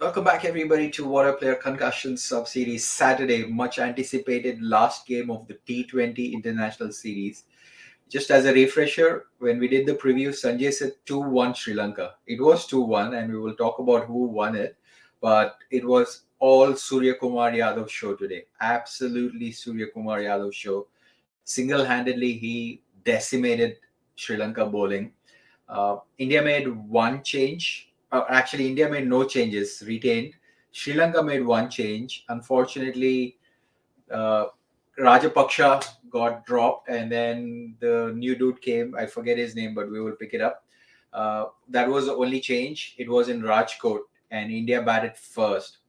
Welcome back, everybody, to Waadaplaya Concussion Sub-Series Saturday, much anticipated last game of the T20 International Series. Just as a refresher, when we did the preview, Sanjay said 2-1 Sri Lanka. It was 2-1, and we will talk about who won it. But it was all Suryakumar Yadav show today. Absolutely Suryakumar Yadav show. Single-handedly, he decimated Sri Lanka bowling. India made one change. Actually, India made no changes, retained. Sri Lanka made one change. Unfortunately, uh, Rajapaksha got dropped, and then the new dude came. I forget his name, but we will pick it up. That was the only change. It was in Rajkot, and India batted first.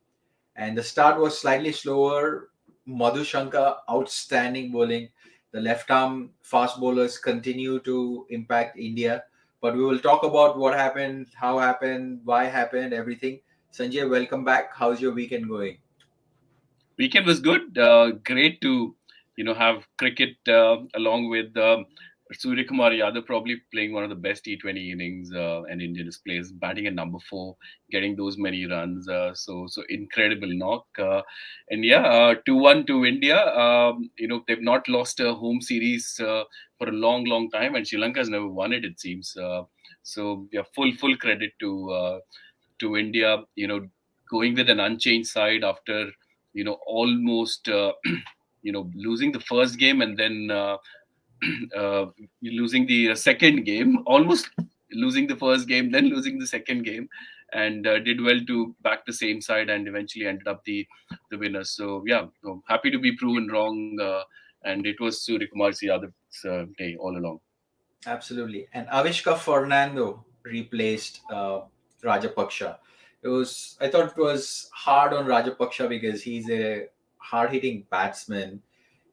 And the start was slightly slower. Madhu Shankar, outstanding bowling. The left arm fast bowlers continue to impact India. But we will talk about what happened, how happened, why happened, everything. Sanjay, welcome back. How's your weekend going? Weekend was good. Great to have cricket along with Suryakumar Yadav probably playing one of the best T20 innings an Indian has played, batting at number 4, getting those many runs. So incredible knock. And yeah, 2-1 to India. They've not lost a home series for a long time, and Sri Lanka has never won it. It seems. So yeah, full credit to India. Going with an unchanged side after almost losing the first game and then uh, losing the second game, almost losing the first game, then losing the second game, and did well to back the same side and eventually ended up the winners. So yeah, happy to be proven wrong, and it was Suryakumar Yadav's day all along. Absolutely. And Avishka Fernando replaced Rajapaksha. I thought it was hard on Rajapaksha because he's a hard hitting batsman.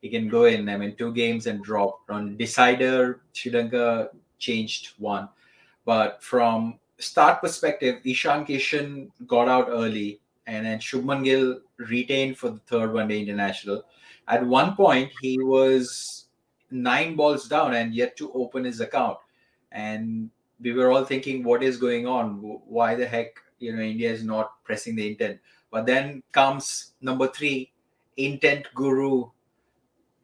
He can go in, I mean, two games and drop. On decider, Sri Lanka changed one. But from start perspective, Ishan Kishan got out early, and then Shubman Gill retained for the third one day international. At one point, he was 9 balls down and yet to open his account. And we were all thinking, what is going on? Why the heck, India is not pressing the intent? But then comes number 3, intent guru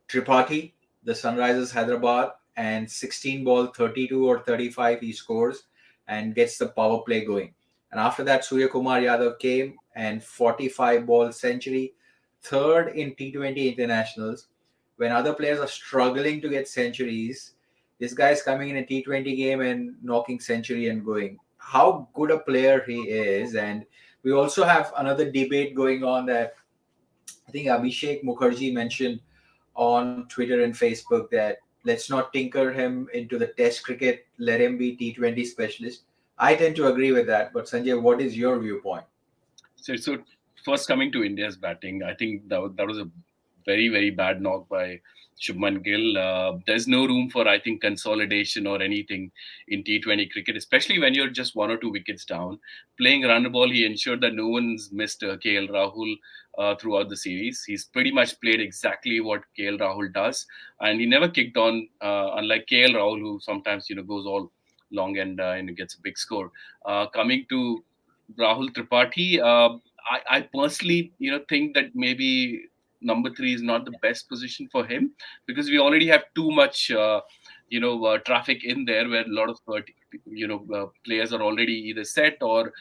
Tripathi, the Sunrisers Hyderabad, and 16 ball 32 or 35 he scores and gets the power play going. And after that, Surya Kumar Yadav came and 45 ball century, third in T20 internationals. When other players are struggling to get centuries, this guy is coming in a T20 game and knocking century and going. How good a player he is. And we also have another debate going on that I think Abhishek Mukherjee mentioned on Twitter and Facebook that let's not tinker him into the test cricket, let him be T20 specialist. I tend to agree with that. But Sanjay, what is your viewpoint? So first coming to India's batting, I think that was a very bad knock by Shubman Gill. There's no room for, I think, consolidation or anything in T20 cricket, especially when you're just 1 or 2 wickets down. Playing run ball, he ensured that no one's missed KL Rahul throughout the series. He's pretty much played exactly what KL Rahul does, and he never kicked on, unlike KL Rahul, who sometimes goes all long and gets a big score. Coming to Rahul Tripathi, I personally, think that maybe number 3 is not the best position for him because we already have too much, traffic in there where a lot of, players are already either set or,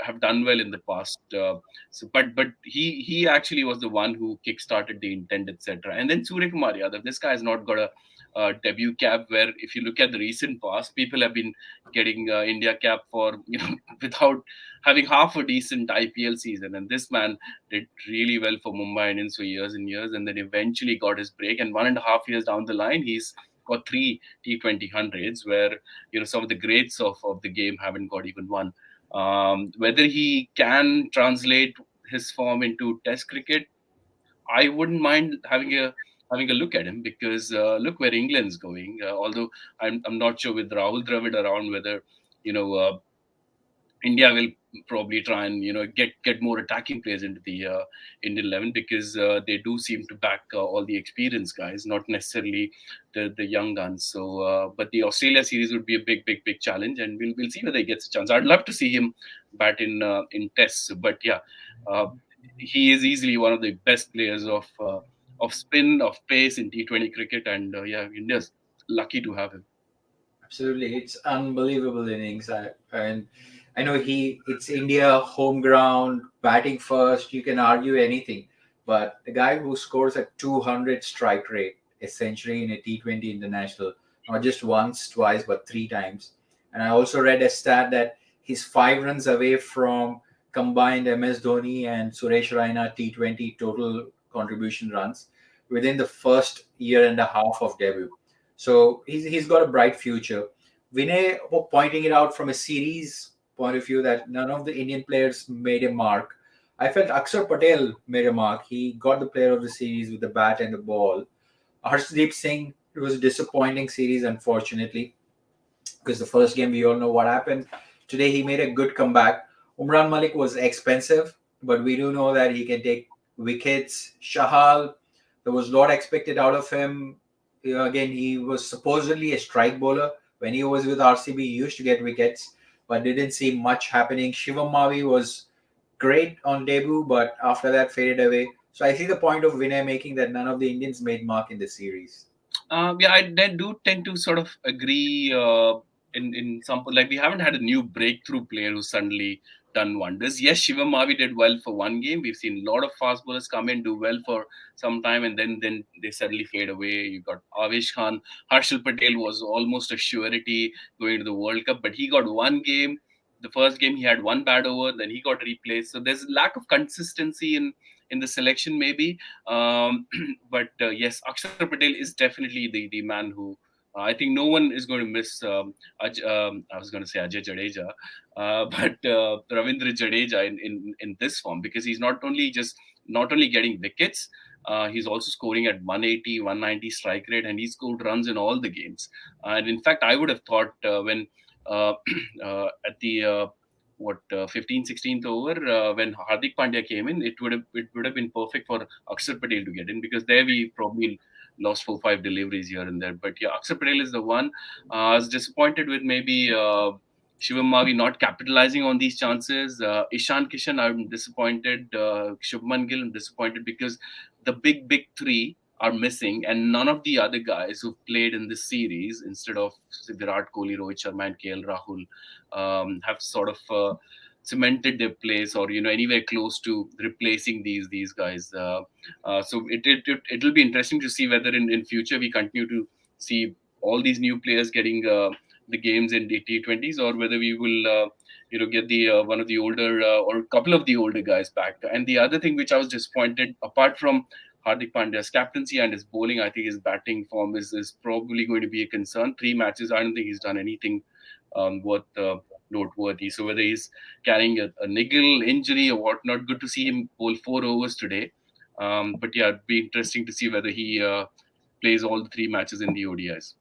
have done well in the past. But he actually was the one who kickstarted the intent, etc. And then Suryakumar Yadav, this guy has not got a debut cap. Where if you look at the recent past, people have been getting India cap for without having half a decent IPL season, and this man did really well for Mumbai Indians for years and years, and then eventually got his break. And 1.5 years down the line, he's got 3 T20 hundreds, where some of the greats of the game haven't got even one. Whether he can translate his form into Test cricket, I wouldn't mind having a look at him because look where England's going. Although I'm not sure with Rahul Dravid around whether you know India will probably try and get more attacking players into the Indian 11 because they do seem to back all the experienced guys, not necessarily the young guns. So, but the Australia series would be a big challenge, and we'll see whether he gets a chance. I'd love to see him bat in tests. But yeah, uh, he is easily one of the best players of spin, of pace in T20 cricket, and yeah, India's lucky to have him. Absolutely, it's unbelievable innings. And I know it's India home ground, batting first. You can argue anything, but the guy who scores a 200 strike rate, a century in a T20 international, not just once, twice, but three times. And I also read a stat that he's 5 runs away from combined MS Dhoni and Suresh Raina T20 total contribution runs within the first year and a half of debut. So he's got a bright future. Vinay pointing it out from a series point of view that none of the Indian players made a mark. I felt Akshar Patel made a mark. He got the player of the series with the bat and the ball. Harshdeep Singh, it was a disappointing series, unfortunately, because the first game we all know what happened. Today he made a good comeback. Umran Malik was expensive, but we do know that he can take wickets. Shahal, there was a lot expected out of him. Again, he was supposedly a strike bowler. When he was with RCB, he used to get wickets, but didn't see much happening. Shivam Mavi was great on debut, but after that faded away. So I see the point of Vinay making that none of the Indians made mark in the series. Yeah, do tend to sort of agree. In some, like, we haven't had a new breakthrough player who's suddenly done wonders. Yes, Shivam Mavi did well for one game. We've seen a lot of fast bowlers come in, do well for some time, and then they suddenly fade away. You got Avesh Khan. Harshal Patel was almost a surety going to the World Cup, but he got one game. The first game he had one bad over, then he got replaced. So there's a lack of consistency in the selection, maybe. But yes, Akshar Patel is definitely the man who, I think no one is going to miss. I was going to say Ajay Jadeja, but Ravindra Jadeja in this form, because he's not only getting wickets. He's also scoring at 180, 190 strike rate, and he scored runs in all the games. And in fact, I would have thought when uh, at the 15th, 16th over, when Hardik Pandya came in, it would have been perfect for Akshar Patel to get in, because there we probably lost 4 5 deliveries here and there. But yeah, Akshar Patel is the one. I was disappointed with maybe Shivam Mavi not capitalizing on these chances. Ishan Kishan, I'm disappointed. Shubman Gill, I'm disappointed, because the big three are missing, and none of the other guys who've played in this series instead of Virat Kohli, Rohit Sharma, and KL Rahul have sort of cemented their place, or anywhere close to replacing these guys. So it'll be interesting to see whether in future we continue to see all these new players getting the games in the T20s, or whether we will get the one of the older or a couple of the older guys back. And the other thing which I was disappointed, apart from Hardik Pandya's captaincy and his bowling, I think his batting form is probably going to be a concern. 3 matches, I don't think he's done anything worth noteworthy. So whether he's carrying a niggle injury or whatnot, good to see him bowl 4 overs today. But yeah, it'd be interesting to see whether he plays all the 3 matches in the ODIs.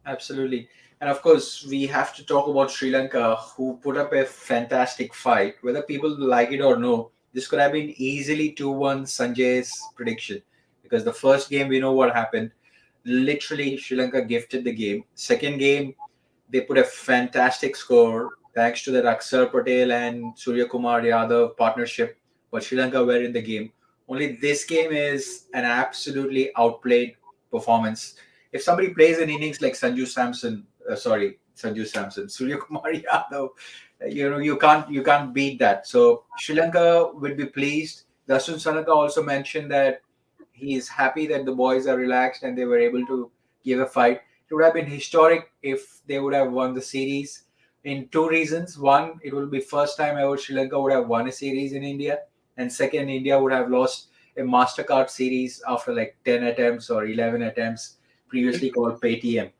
Absolutely. And of course, we have to talk about Sri Lanka, who put up a fantastic fight. Whether people like it or no, this could have been easily 2-1 Sanjay's prediction. Because the first game, we know what happened. Literally, Sri Lanka gifted the game. Second game, they put a fantastic score thanks to the Akshar Patel and Suryakumar Yadav partnership. But Sri Lanka were in the game. Only this game is an absolutely outplayed performance. If somebody plays an innings like Sanju Samson, Surya Kumar Yadav, you can't beat that. So Sri Lanka would be pleased. Dasun Sanaka also mentioned that he is happy that the boys are relaxed and they were able to give a fight. It would have been historic if they would have won the series in two reasons. One, it will be first time ever Sri Lanka would have won a series in India, and second, India would have lost a Mastercard series after like 10 attempts or 11 attempts, previously called Paytm.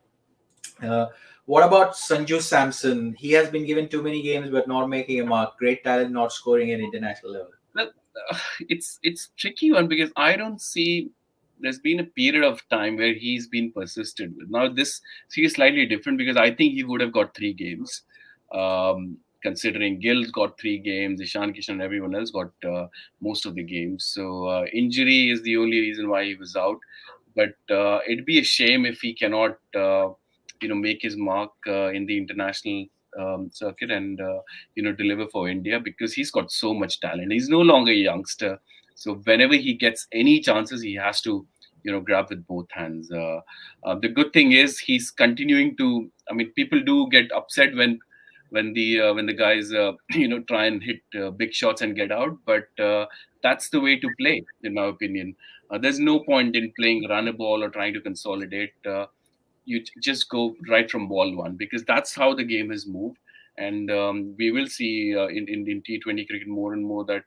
Uh, what about Sanju Samson? He has been given too many games but not making a mark. Great talent, not scoring at international level. Well, it's tricky one, because I don't see there's been a period of time where he's been persistent with. Now this series is slightly different, because I think he would have got 3 games. Considering Gill's got 3 games, Ishan Kishan and everyone else got most of the games. So injury is the only reason why he was out. But it'd be a shame if he cannot make his mark in the international circuit and deliver for India, because he's got so much talent. He's no longer a youngster, so whenever he gets any chances, he has to grab with both hands. The good thing is he's continuing to. I mean, people do get upset when the guys try and hit big shots and get out, but that's the way to play, in my opinion. There's no point in playing run a ball or trying to consolidate. Just go right from ball one, because that's how the game has moved. And we will see in T20 cricket more and more that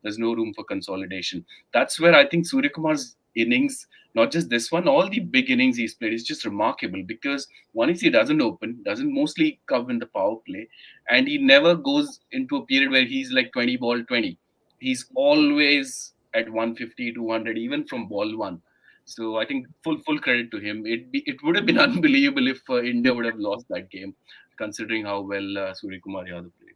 there's no room for consolidation. That's where I think Suryakumar's innings, not just this one, all the big innings he's played is just remarkable, because one is he doesn't open, doesn't mostly come in the power play, and he never goes into a period where he's like 20 ball 20. He's always at 150, 200, even from ball one. So I think full credit to him. It would have been unbelievable if India would have lost that game, considering how well Suryakumar Yadav played.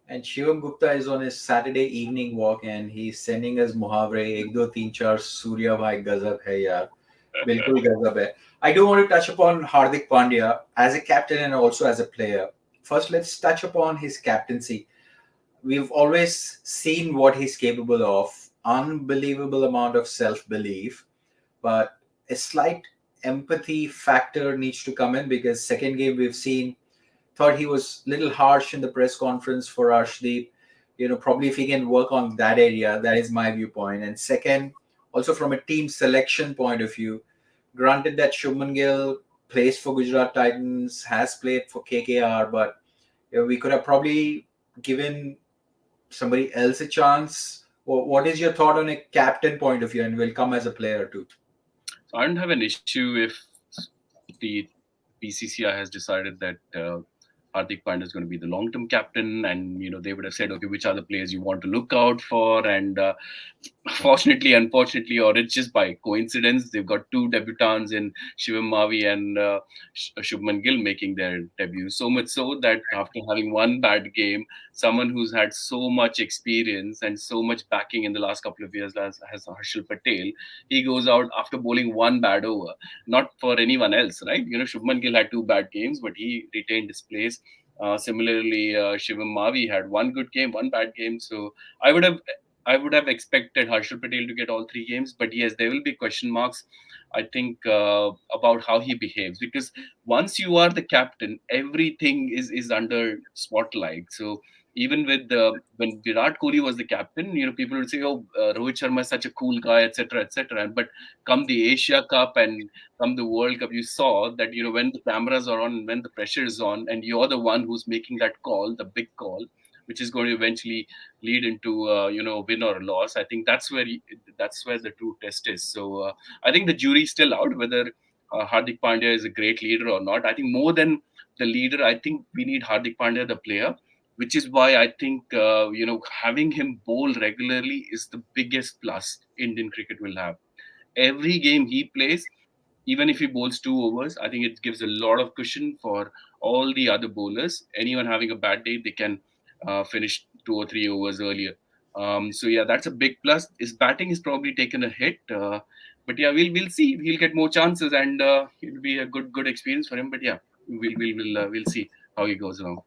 And Shivam Gupta is on his Saturday evening walk and he's sending us muhavre ek do teen char Surya bhai gazab hai yaar. Bilkul gazab hai. I do want to touch upon Hardik Pandya as a captain and also as a player. First, let's touch upon his captaincy. We've always seen what he's capable of. Unbelievable amount of self-belief, but a slight empathy factor needs to come in because second game we've seen thought he was a little harsh in the press conference for Arshdeep. Probably if he can work on that area, that is my viewpoint. And second, also from a team selection point of view, granted that Shubman Gill plays for Gujarat Titans, has played for KKR, but we could have probably given somebody else a chance. What is your thought on a captain point of view, and will come as a player too? So I don't have an issue if the BCCI has decided that Hardik Pandya is going to be the long-term captain, and they would have said, okay, which are the players you want to look out for, and fortunately, unfortunately, or it's just by coincidence, they've got two debutants in Shivam Mavi and Shubman Gill making their debut. So much so that after having one bad game, someone who's had so much experience and so much backing in the last couple of years as Harshal Patel, he goes out after bowling one bad over. Not for anyone else, right? Shubman Gill had two bad games, but he retained his place. Similarly, Shivam Mavi had one good game, one bad game. So I would have expected Harshal Patel to get all three games, but yes, there will be question marks, I think, about how he behaves, because once you are the captain, everything is under spotlight. So even with when Virat Kohli was the captain, people would say, "Oh, Rohit Sharma is such a cool guy," etc., etc. But come the Asia Cup and come the World Cup, you saw that when the cameras are on, when the pressure is on, and you're the one who's making that call, the big call, which is going to eventually lead into win or loss. I think that's where the true test is. So I think the jury's still out whether Hardik Pandya is a great leader or not. I think more than the leader, I think we need Hardik Pandya the player, which is why I think having him bowl regularly is the biggest plus Indian cricket will have. Every game he plays, even if he bowls 2 overs, I think it gives a lot of cushion for all the other bowlers. Anyone having a bad day, they can finish 2 or 3 overs earlier. So yeah, that's a big plus. His batting is probably taken a hit, but yeah, we'll see. He'll get more chances, and it'll be a good experience for him. But yeah, we'll see how he goes along.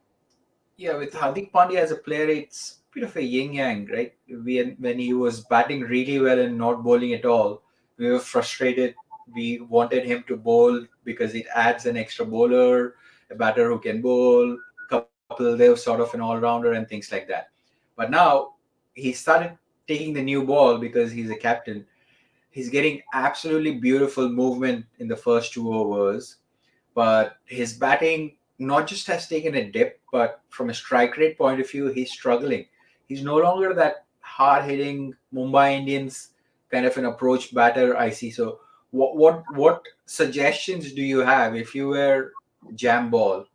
Yeah, with Hardik Pandya as a player, it's a bit of a yin yang, right? When he was batting really well and not bowling at all, we were frustrated. We wanted him to bowl because it adds an extra bowler, a batter who can bowl, couple they're sort of an all-rounder and things like that. But now he started taking the new ball because he's a captain. He's getting absolutely beautiful movement in the first 2 overs, but his batting not just has taken a dip, but from a strike rate point of view, he's struggling. He's no longer that hard hitting Mumbai Indians kind of an approach batter I see. So, what suggestions do you have if you were Jam Ball?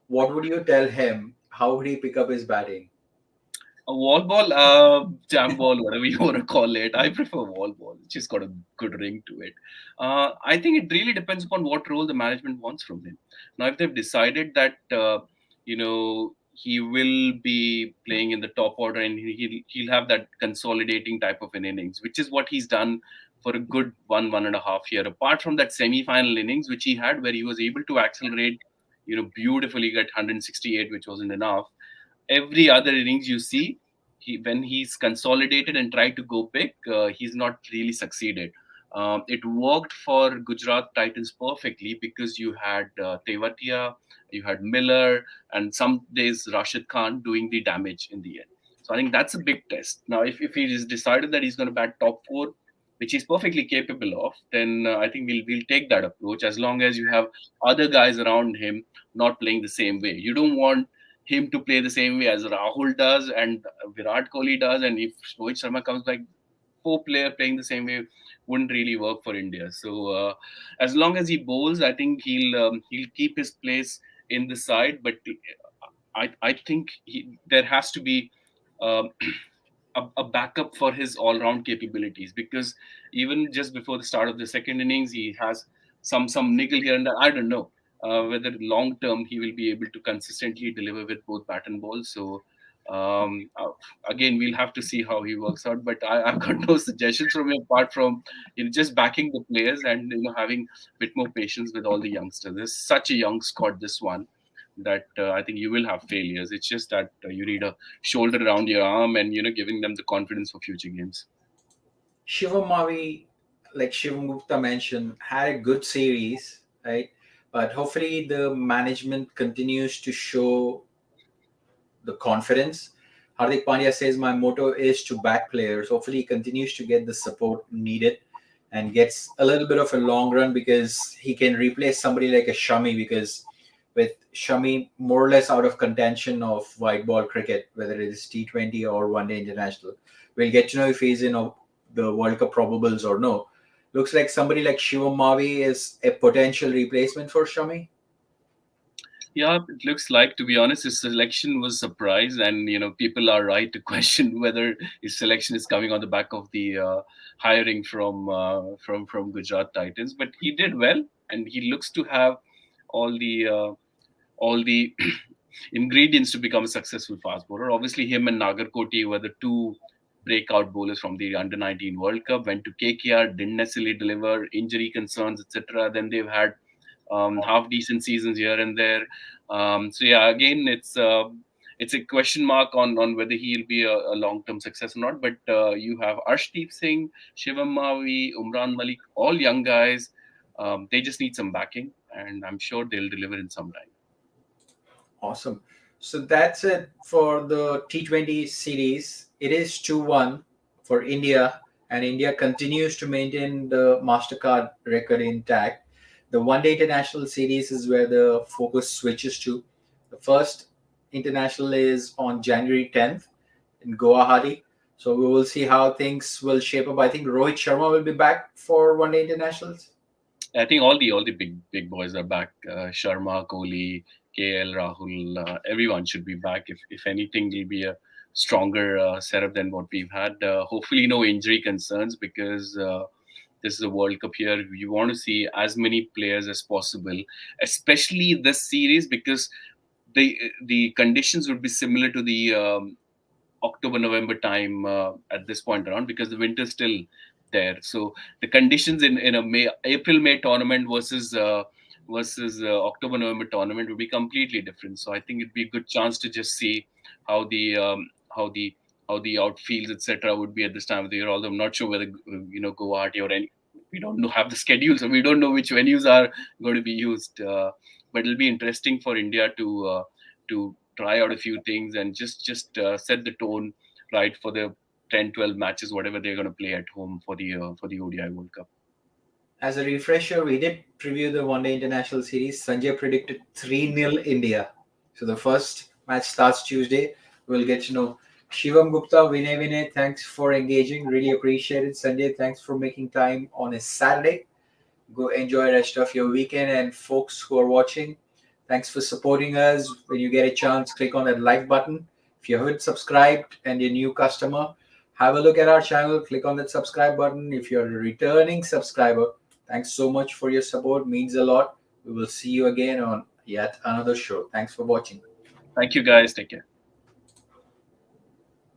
What would you tell him? How would he pick up his batting? A wall ball, jam ball, whatever you want to call it. I prefer wall ball. It's just got a good ring to it. I think it really depends upon what role the management wants from him. Now, if they've decided that he will be playing in the top order and he'll have that consolidating type of an innings, which is what he's done for a good 1.5 year. Apart from that semi-final innings which he had, where he was able to accelerate beautifully get 168, which wasn't enough. Every other innings you see, when he's consolidated and tried to go big, he's not really succeeded. It worked for Gujarat Titans perfectly because you had Tewatia, you had Miller, and some days Rashid Khan doing the damage in the end. So I think that's a big test. Now, if he is decided that he's going to bat top four, which he's perfectly capable of, then I think we'll take that approach, as long as you have other guys around him not playing the same way. You don't want him to play the same way as Rahul does and Virat Kohli does, and if Rohit Sharma comes back, four player playing the same way wouldn't really work for India. So as long as he bowls, I think he'll keep his place in the side. But I think there has to be um, a backup for his all-round capabilities, because even just before the start of the second innings, he has some niggle here and there. I don't know whether long term he will be able to consistently deliver with both bat and ball. So again, we'll have to see how he works out. But I've got no suggestions from him apart from just backing the players and having a bit more patience with all the youngsters. There's such a young squad, this one, that I think you will have failures. It's just that you need a shoulder around your arm and giving them the confidence for future games. Shivam Mavi, like Shivam Gupta mentioned, had a good series, right? But hopefully the management continues to show the confidence. Hardik Pandya says, my motto is to back players. Hopefully, he continues to get the support needed and gets a little bit of a long run, because he can replace somebody like a Shami. Because with Shami more or less out of contention of white ball cricket, whether it is T20 or One Day International, we'll get to know if he's in the World Cup probables or no. Looks like somebody like Shivam Mavi is a potential replacement for Shami. Yeah, it looks like, to be honest, his selection was a surprise, and people are right to question whether his selection is coming on the back of the hiring from Gujarat Titans. But he did well, and he looks to have all the ingredients to become a successful fast bowler. Obviously, him and Nagarkoti were the two breakout bowlers from the Under 19 World Cup. Went to KKR, didn't necessarily deliver, injury concerns, etc. Then they've had half decent seasons here and there. So yeah, again, it's a question mark on whether he'll be a long term success or not. But you have Arshdeep Singh, Shivam Mavi, Umran Malik, all young guys. They just need some backing, and I'm sure they'll deliver in some time. Awesome. So that's it for the T20 series. It is 2-1 for India, and India continues to maintain the MasterCard record intact. The One Day International Series is where the focus switches to. The first international is on January 10th in Guwahati. So we will see how things will shape up. I think Rohit Sharma will be back for One Day Internationals. I think all the big boys are back. Sharma, Kohli, KL, Rahul, everyone should be back. If anything, it'll be a stronger setup than what we've had. Hopefully, no injury concerns, because this is a World Cup here. You want to see as many players as possible, especially this series, because the conditions would be similar to the October, November time at this point around, because the winter's still there. So the conditions in a April May tournament versus October November tournament would be completely different. So I think it'd be a good chance to just see how the how the how the outfields, etc., would be at this time of the year. Although I'm not sure whether Guwahati or any, we don't know, have the schedule, so we don't know which venues are going to be used. But it'll be interesting for India to try out a few things and just set the tone right for the 10, 12 matches, whatever they're going to play at home for the ODI World Cup. As a refresher, we did preview the One Day International Series. Sanjay predicted 3-0 India. So the first match starts Tuesday. We'll get to know. Shivam Gupta, Vinay Vinay, thanks for engaging. Really appreciate it. Sanjay, thanks for making time on a Saturday. Go enjoy the rest of your weekend. And folks who are watching, thanks for supporting us. When you get a chance, click on that like button. If you haven't subscribed and you're a new customer, have a look at our channel. Click on that subscribe button. If you're a returning subscriber, thanks so much for your support. Means a lot. We will see you again on yet another show. Thanks for watching. Thank you, guys. Take care.